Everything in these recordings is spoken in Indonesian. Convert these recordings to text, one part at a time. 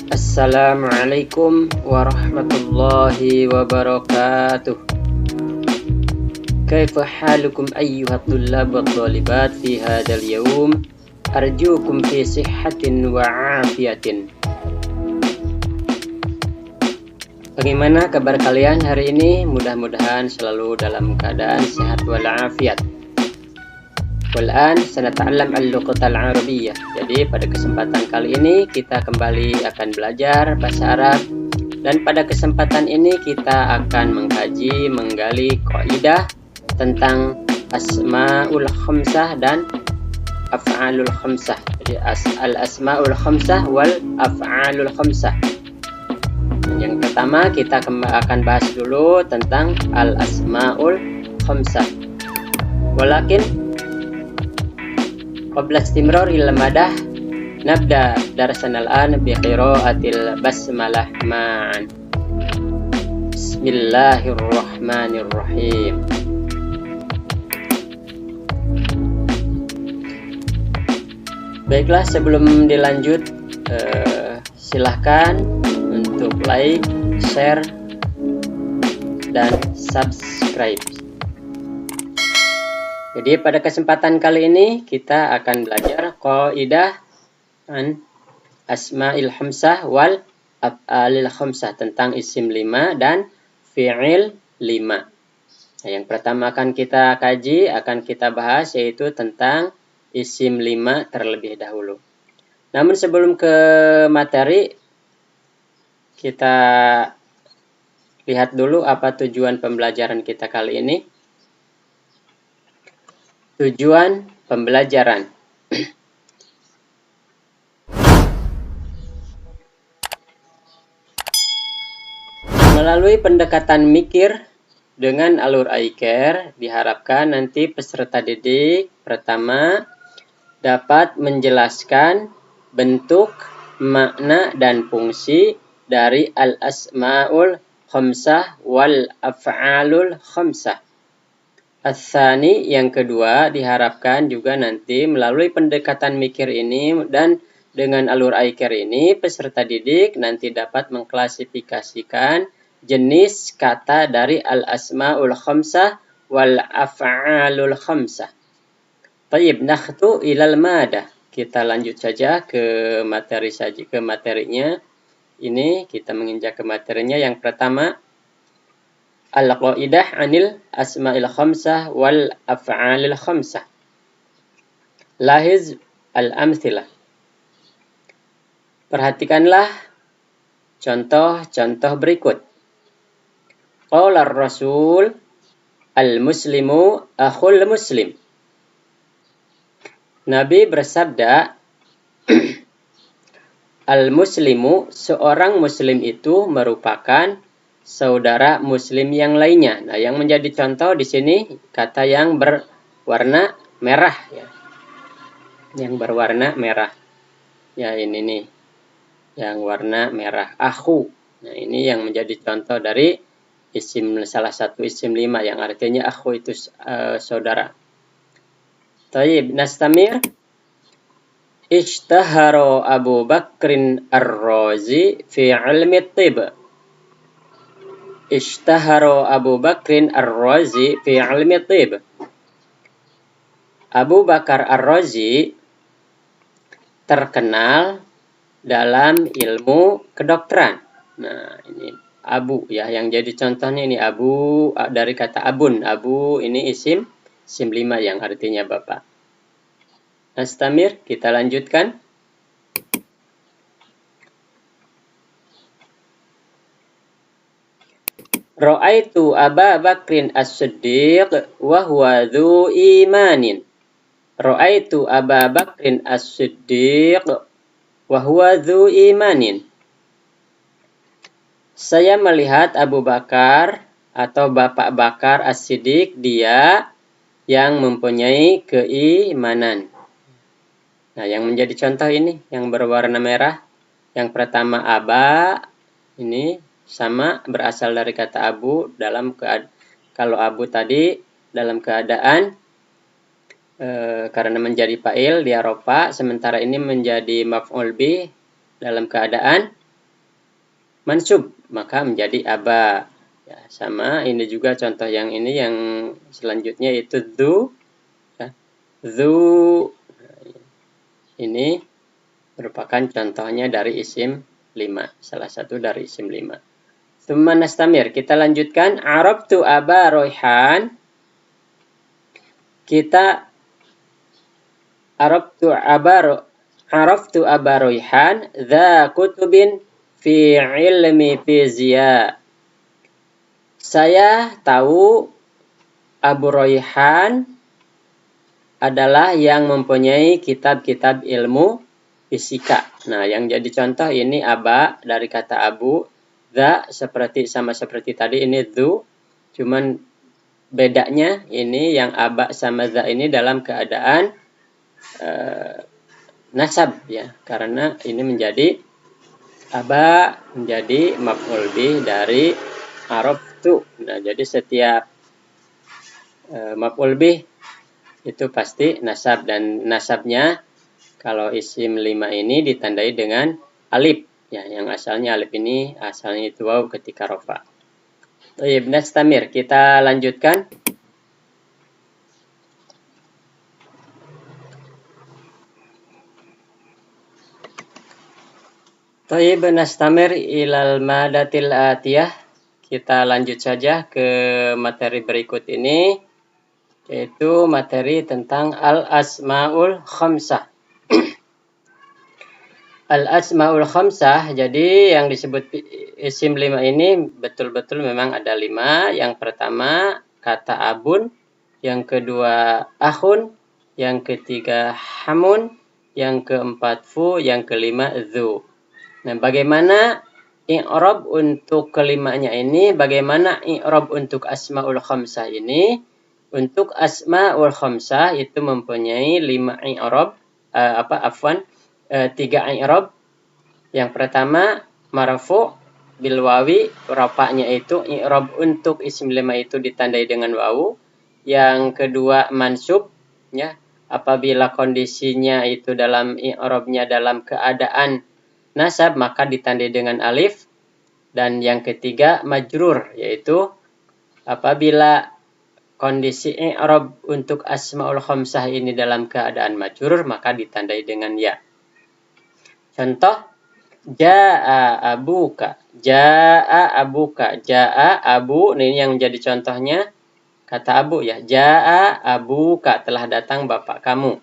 Assalamualaikum warahmatullahi wabarakatuh. Kaifa halukum ayyuhat tullab wa thalibat fi hadzal yawm? Arjukum fi sihhatin wa afiyatin. Bagaimana kabar kalian hari ini? Mudah-mudahan selalu dalam keadaan sehat walafiat. Wal'an sanata'allam al-lughata al-arabiyyah. Jadi pada kesempatan kali ini kita kembali akan belajar bahasa Arab, dan pada kesempatan ini kita akan menggali kaidah tentang asmaul khamsah dan af'alul khamsah. Jadi al-asmaul khamsah wal af'alul khamsah. Yang pertama kita akan bahas dulu tentang al-asmaul khamsah. Walakin qabla istimraril madah nabda darsan al-an bi qira'atil basmalah ma'an. Bismillahirrahmanirrahim. Baiklah, sebelum dilanjut silahkan untuk like, share, dan subscribe. Jadi pada kesempatan kali ini kita akan belajar qaidah an asma'il khamsah wal af'alil khamsah, tentang isim 5 dan fi'il 5. Nah, yang pertama akan kita kaji, akan kita bahas yaitu tentang isim 5 terlebih dahulu. Namun sebelum ke materi, kita lihat dulu apa tujuan pembelajaran kita kali ini. Tujuan pembelajaran. Melalui pendekatan mikir dengan alur Eiker, diharapkan nanti peserta didik pertama dapat menjelaskan bentuk, makna, dan fungsi dari al-asma'ul khamsah wal af'alul khamsah. As-tsani, yang kedua, diharapkan juga nanti melalui pendekatan mikir ini dan dengan alur Eiker ini, peserta didik nanti dapat mengklasifikasikan jenis kata dari al-asma'ul khamsah wal af'alul khamsah. Tayyib, nakhtu ilal madah. Kita lanjut saja ke materinya. Ini kita menginjak ke materinya. Yang pertama, al-qaidah anil asma'il khamsah wal af'alil khamsah. Lahiz al-amthilah. Perhatikanlah contoh-contoh berikut. Qala ar-rasul al-muslimu akhul muslim. Nabi bersabda, al-muslimu, seorang muslim itu merupakan saudara muslim yang lainnya. Nah, yang menjadi contoh di sini kata yang berwarna merah ya. Yang berwarna merah. Ya, ini nih. Yang warna merah, akhu. Nah, ini yang menjadi contoh dari isim, salah satu isim 5 yang artinya akhu itu saudara. Tayyib, nastamir. Ishtahara Abu Bakrin ar-Razi fi ilmi tib. Ishtahara Abu Bakrin ar-Razi fi ilmi tib. Abu Bakar ar-Razi terkenal dalam ilmu kedokteran. Nah, ini Abu ya, yang jadi contohnya ini Abu dari kata abun. Abu ini isim 5 yang artinya bapak. Nastamir, kita lanjutkan. Ra'aitu Aba Bakrin as-Siddiq wa huwa dzu imanin. Ra'aitu Aba Bakrin as-Siddiq wa huwa dzu imanin. Saya melihat Abu Bakar atau Bapak Bakar as-Siddiq, dia yang mempunyai keimanan. Nah, yang menjadi contoh ini yang berwarna merah. Yang pertama Aba, ini sama berasal dari kata Abu dalam kalau Abu tadi dalam keadaan karena menjadi fa'il dia rofa, sementara ini menjadi maf'ul bih dalam keadaan mansub, maka menjadi aba. Ya, sama ini juga contoh yang ini yang selanjutnya itu dzu, ya. Dzu ini merupakan contohnya dari isim 5, salah satu dari isim 5. Tsumma nastamir, kita lanjutkan. Arabtu aba Royhan. Kita Arabtu aba Royhan dza kutubin fi ilmi fiziya. Saya tahu Abu Royhan adalah yang mempunyai kitab-kitab ilmu fisika. Nah, yang jadi contoh ini aba dari kata abu, dza sama seperti tadi ini dzu, cuman bedanya ini yang aba sama dza ini dalam keadaan nasab ya, karena ini menjadi aba menjadi maf'ul bih dari arabtu. Nah, jadi setiap maf'ul bih itu pasti nasab, dan nasabnya kalau isim 5 ini ditandai dengan alif ya, yang asalnya alif ini asalnya itu waw ketika rofa. Baik, nastamir, kita lanjutkan. Baik, nastamir ilal madatil atiyah. Kita lanjut saja ke materi berikut ini, yaitu materi tentang al-asmaul khamsah. Al-asmaul khamsah, jadi yang disebut isim 5 ini betul-betul memang ada 5. Yang pertama kata abun, yang kedua akhun, yang ketiga hamun, yang keempat fu, yang kelima dzu. Nah, bagaimana i'rab untuk kelimanya ini? Bagaimana i'rab untuk asmaul khamsah ini? Untuk asmaul khamsah itu mempunyai 5 i'rab, 3 i'rab. Yang pertama marfu bil wawi, rafa'nya itu i'rab untuk isim 5 itu ditandai dengan wawu. Yang kedua mansub ya, apabila kondisinya itu dalam i'rabnya dalam keadaan nasab maka ditandai dengan alif. Dan yang ketiga majrur, yaitu apabila kondisi i'rab untuk asmaul khamsah ini dalam keadaan majrur maka ditandai dengan ya. Contoh, ja'a abuka, ja'a abuka, ja'a abu, ini yang menjadi contohnya kata abu ya, ja'a abuka, telah datang bapak kamu.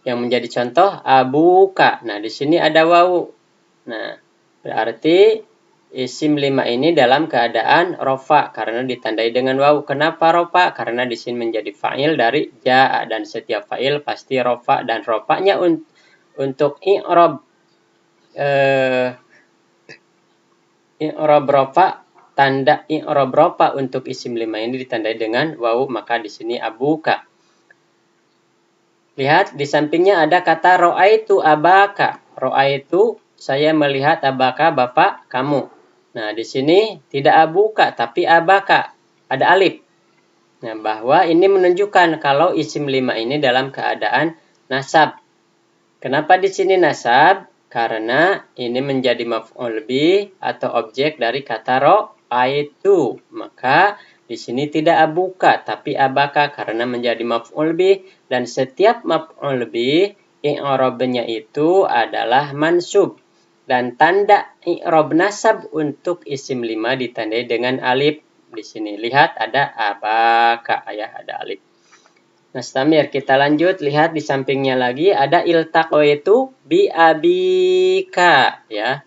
Yang menjadi contoh abuka. Nah, di sini ada wawu. Nah, berarti isim 5 ini dalam keadaan rofa karena ditandai dengan wawu. Kenapa rofa? Karena di sini menjadi fa'il dari ja'a, dan setiap fa'il pasti rofa, dan rofanya untuk i'rab i'rab rofa, tanda i'rab rofa untuk isim 5 ini ditandai dengan wawu, maka di sini abuka. Lihat di sampingnya ada kata ro'aitu abaka. Ro'aitu, saya melihat abaka, bapak kamu. Nah, di sini tidak abuka tapi abaka, ada alif. Nah, bahwa ini menunjukkan kalau isim 5 ini dalam keadaan nasab. Kenapa di sini nasab? Karena ini menjadi maf'ul bih atau objek dari kata ro'aitu. Maka di sini tidak abuka tapi abaka karena menjadi maf'ul bih, dan setiap maf'ul bih i'rabnya itu adalah mansub, dan tanda i'rab nasab untuk isim 5 ditandai dengan alif. Di sini lihat ada abaka ya, ada alif. Nastamir, kita lanjut, lihat di sampingnya lagi ada iltaqaitu bi abika ya.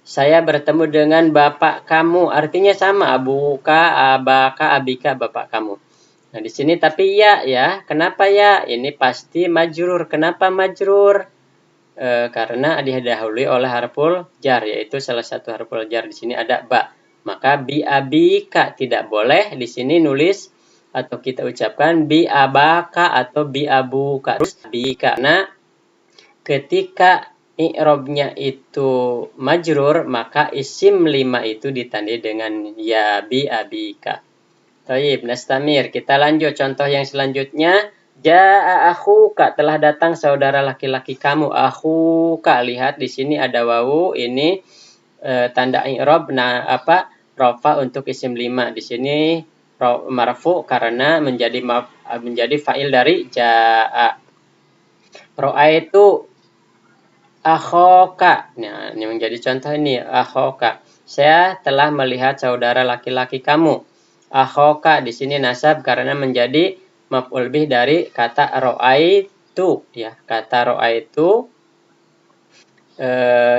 Saya bertemu dengan bapak kamu, artinya sama, abuka, abaka, abika, bapak kamu. Nah, di sini tapi ya. Kenapa ya? Ini pasti majrur. Kenapa majrur? Karena didahului oleh harful jar, yaitu salah satu harful jar di sini ada ba. Maka bi abika tidak boleh di sini nulis atau kita ucapkan bi abaka atau bi abuka. Terus bi, karena ketika i'rabnya itu majrur maka isim 5 itu ditandai dengan ya bi abika. Baik, nastamir, kita lanjut contoh yang selanjutnya. Ja'a akhuka, telah datang saudara laki-laki kamu. Akhuka, lihat di sini ada wawu, ini tanda i'rab rafa untuk isim 5. Di sini marfu karena menjadi fa'il dari jaa. Ra'aitu akhoka. Nah, ini menjadi contoh ini akhoka. Saya telah melihat saudara laki-laki kamu. Akhoka di sini nasab karena menjadi maf'ul bih dari kata ra'aitu ya. Kata ra'aitu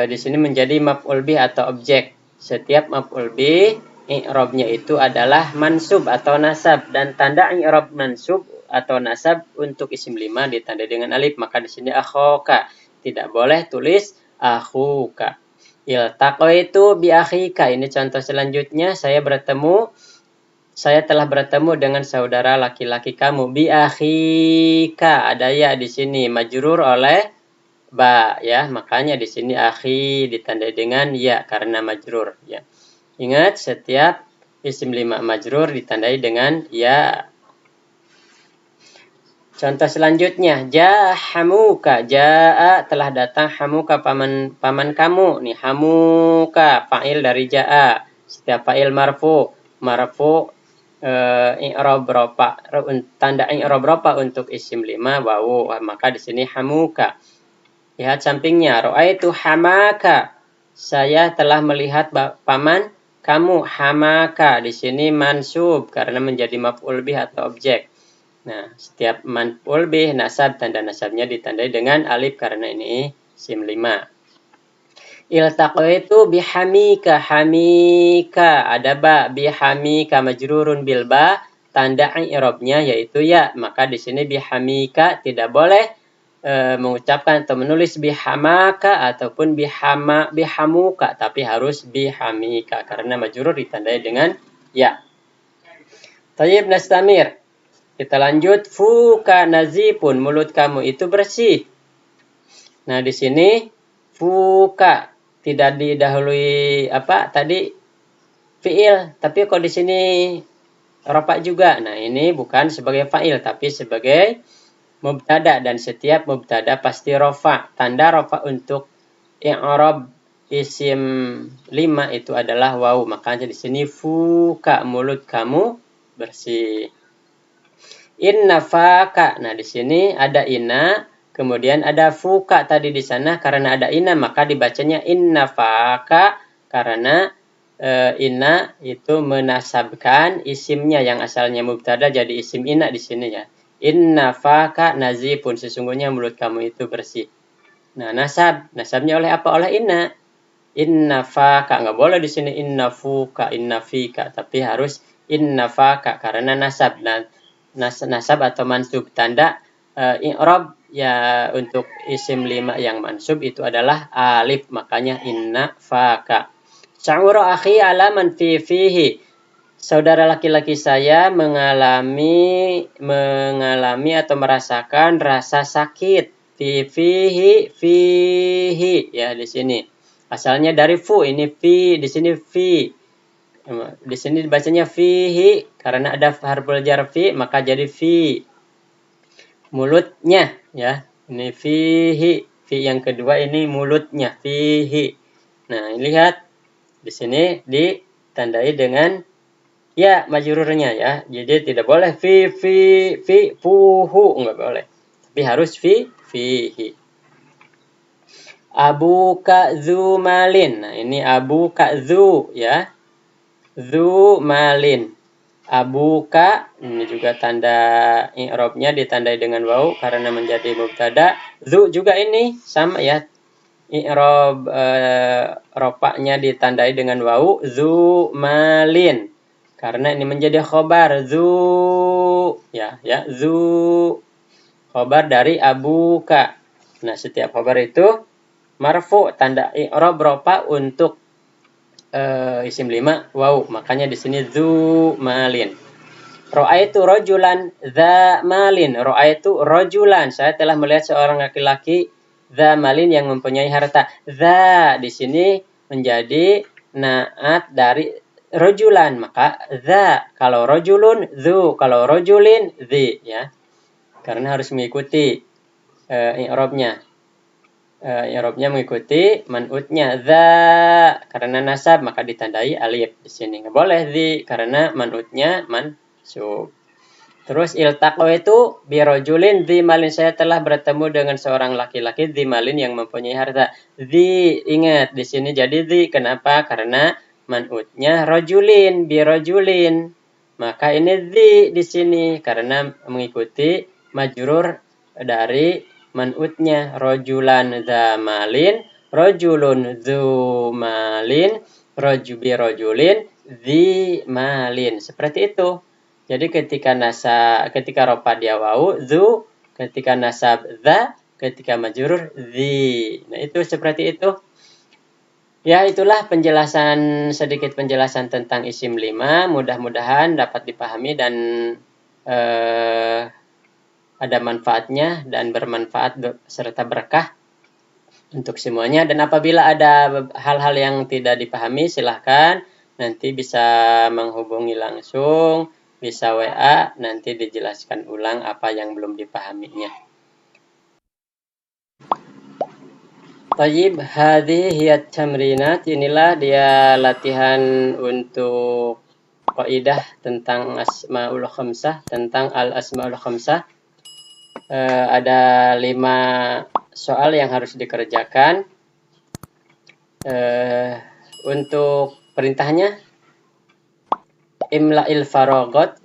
di sini menjadi maf'ul bih atau objek. Setiap maf'ul bih i'rabnya itu adalah mansub atau nasab, dan tanda i'rab mansub atau nasab untuk isim 5 ditandai dengan alif. Maka di sini akhoka. Tidak boleh tulis akhuka. Iltaqaitu bi akhika. Ini contoh selanjutnya, saya telah bertemu dengan saudara laki-laki kamu. Bi akhika, ada ya di sini majrur oleh ba ya, makanya di sini akhi ditandai dengan ya karena majrur ya. Ingat, setiap isim 5 majrur ditandai dengan ya. Contoh selanjutnya, jaa hamuka. Jaa telah datang, hamuka paman kamu. Nih hamuka fa'il dari jaa. Setiap fa'il marfu i'rab rafa, tanda i'rab rafa untuk isim 5 wawu. Maka di sini hamuka. Lihat sampingnya, ra'aitu hamaka. Saya telah melihat paman kamu. Hamaka di sini mansub karena menjadi maf'ul bih atau objek. Nah, setiap maf'ul bih nasab, tanda nasabnya ditandai dengan alif karena ini isim 5. Iltaqaitu bihamika. Hamika ada ba, bihamika majrurun bil ba, tanda i'rabnya yaitu ya. Maka di sini bihamika tidak boleh mengucapkan atau menulis bihamaka ataupun bihamuka, tapi harus bihamika karena majrur ditandai dengan ya. Tayyib, nastamir. Kita lanjut. Fuka nazifun, mulut kamu itu bersih. Nah, di sini fuka tidak didahului tadi fiil, tapi kok di sini rafa juga. Nah, ini bukan sebagai fa'il tapi sebagai mubtada, dan setiap mubtada pasti rafa. Tanda rafa untuk i'rab isim 5 itu adalah wawu. Makanya di sini fuka, mulut kamu bersih. Inna faka. Nah, di sini ada inna, kemudian ada fuka tadi di sana. Karena ada inna maka dibacanya inna faka karena inna itu menasabkan isimnya yang asalnya mubtada jadi isim inna di sini ya. Inna faka nazifun, sesungguhnya mulut kamu itu bersih. Nah, nasabnya oleh apa? Oleh inna. Inna faka, nggak boleh di sini inna fuka, inna fika, tapi harus inna faka karena nasab. Nah, nasab atau mansub, tanda i'rab ya untuk isim 5 yang mansub itu adalah alif, makanya inna faka. Sya'ura akhi alaman fihi. Saudara laki-laki saya mengalami atau merasakan rasa sakit. Fihi ya, di sini asalnya dari fu, ini fi, di sini fi. Di sini dibacanya fihi karena ada harful jar fi, maka jadi fi. Mulutnya ya. Ini fihi, fi yang kedua ini mulutnya, fihi. Nah, lihat di sini ditandai dengan ya majrurnya ya. Jadi tidak boleh fi fuhu, enggak boleh. Tapi harus fihi. Abuka dzu malin. Nah, ini abuka dzu ya. Dzu malin. Abuka ini juga tanda i'rabnya ditandai dengan wawu karena menjadi mubtada. Dzu juga ini sama ya. I'rab rofa'nya ditandai dengan wawu, dzu malin. Karena ini menjadi khobar dzu ya, dzu khobar dari abuka. Nah, setiap khobar itu marfu, tanda i'rab rofa untuk isim 5 wawu, makanya di sini dzu malin. Ra'aitu rajulan dza malin. Ra'aitu rajulan, saya telah melihat seorang laki-laki dza malin yang mempunyai harta. Dza di sini menjadi naat dari rajulan, maka dza. Kalau rajulun dzu, kalau rajulin dzi ya. Karena harus mengikuti i'rabnya. i'rabnya mengikuti man'utnya. Dza karena nasab maka ditandai alif di sini. Nggak boleh dzi karena man'utnya mansub. Terus iltaqo itu birojulin dzimalin, saya telah bertemu dengan seorang laki-laki dzimalin yang mempunyai harta. Dzi ingat di sini jadi dzi, kenapa? Karena man'utnya rojulin birojulin. Maka ini dzi di sini karena mengikuti majrur dari man'utnya. Rojulan zamalin, rojulun dzumalin, birojulin dzimalin. Seperti itu. Jadi ketika rofa dia wau, zu, ketika nasab za, ketika majrur zi. Nah, itu seperti itu. Ya, itulah sedikit penjelasan tentang isim 5. Mudah-mudahan dapat dipahami dan ada manfaatnya dan bermanfaat serta berkah untuk semuanya. Dan apabila ada hal-hal yang tidak dipahami, silahkan nanti bisa menghubungi langsung, bisa WA, nanti dijelaskan ulang apa yang belum dipahaminya. Tayyib, hadhihi hiya tamrinat, inilah dia latihan untuk kaidah tentang asmaul khamsah, tentang al asmaul khamsah. Ada 5 soal yang harus dikerjakan. Untuk perintahnya, imla'il faragot,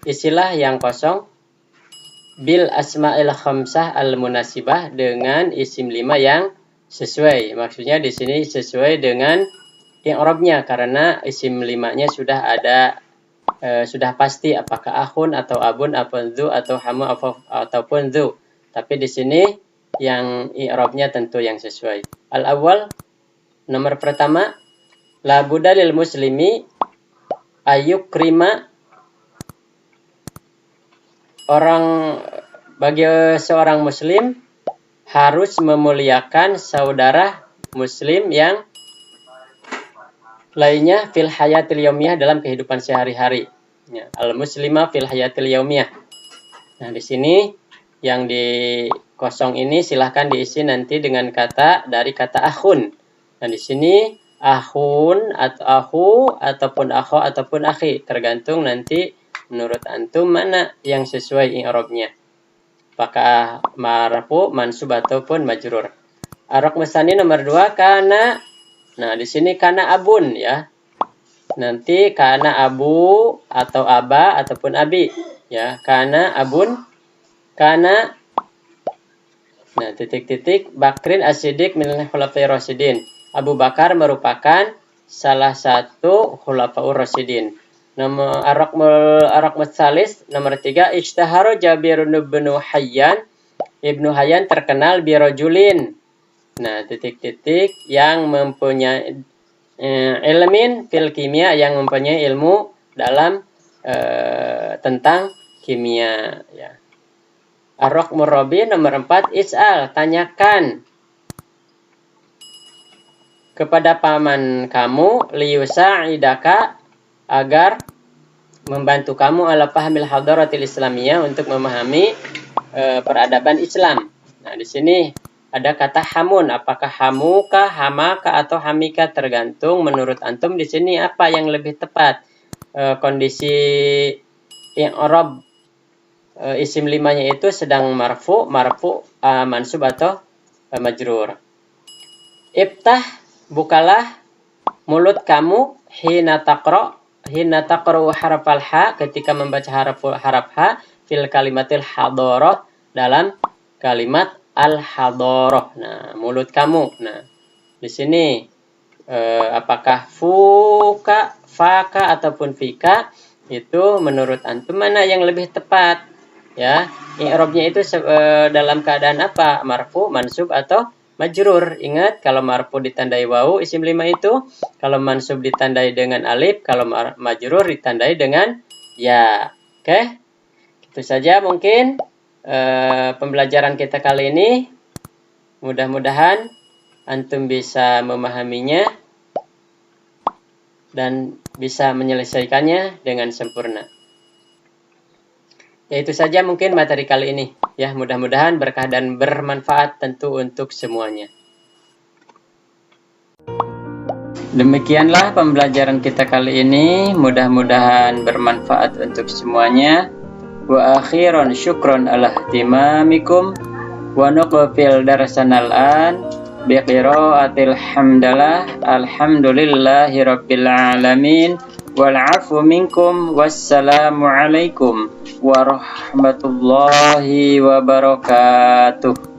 isilah yang kosong, bil asma'il khamsah al munasibah, dengan isim 5 yang sesuai. Maksudnya di sini sesuai dengan i'rabnya karena isim 5-nya sudah ada, sudah pasti apakah akhun atau abun ataupun dzu atau hamu ataupun dzu. Tapi di sini yang i'rabnya tentu yang sesuai. Al-awwal, nomor pertama, la budda lil muslimi ayukrima, bagi seorang muslim harus memuliakan saudara muslim yang lainnya fil hayatil yaumiyah, dalam kehidupan sehari-hari. Ya, al muslimah fil hayatil yaumiyah. Nah, di sini yang di kosong ini silahkan diisi nanti dengan kata dari kata akhun. Nah, di sini akhun atau akhu ataupun akho ataupun akhi, tergantung nanti menurut antum mana yang sesuai i'rabnya, apakah marfu, mansub ataupun majrur. Ar-raqm tsani nomor 2, kana. Nah, di sini kana abun ya. Nanti kana abu atau aba ataupun abi ya. Kana abun, kana. Nah, titik-titik Bakrin as-Siddiq minal khulafair rasyidin. Abu Bakar merupakan salah satu khulafaur rasyidin. Nomor ar-raqm tsalis nomor 3, ijtahara Jabir bin Hayyan. Ibnu Hayyan terkenal birojulin. Nah, titik-titik yang mempunyai ilmin fil kimia, yang mempunyai ilmu dalam tentang kimia ya. Ar-raqmur rabi nomor 4, is'al, tanyakan kepada paman kamu, liyusa'idaka, agar membantu kamu ala fahmil hadaratil islamiyah, untuk memahami peradaban Islam. Nah, di sini ada kata hamun, apakah hamuka, hamaka atau hamika, tergantung menurut antum di sini apa yang lebih tepat. Kondisi i'rab isim 5-nya itu sedang marfu, mansub atau majrur. Iftah, bukalah mulut kamu, hina taqra'u harfal ha, ketika membaca haraf ha, fil kalimatil hadarah, dalam kalimat al-hadarah. Nah, mulut kamu. Nah, di sini apakah fuka, faka ataupun fika, itu menurut antum mana yang lebih tepat? Ya, i'rabnya itu dalam keadaan apa? Marfu, mansub atau majrur. Ingat, kalau marfu ditandai wawu isim 5 itu, kalau mansub ditandai dengan alif, kalau majrur ditandai dengan ya. Oke? Itu saja mungkin pembelajaran kita kali ini. Mudah-mudahan antum bisa memahaminya dan bisa menyelesaikannya dengan sempurna. Ya, itu saja mungkin materi kali ini. Ya, mudah-mudahan berkah dan bermanfaat tentu untuk semuanya. Demikianlah pembelajaran kita kali ini, mudah-mudahan bermanfaat untuk semuanya. Wa akhiran syukron ala ihtimamikum wa nuqfil darsanal an biqiraatil hamdalah alhamdulillahi rabbil alamin wal afu minkum wassalamu alaikum warahmatullahi wabarakatuh.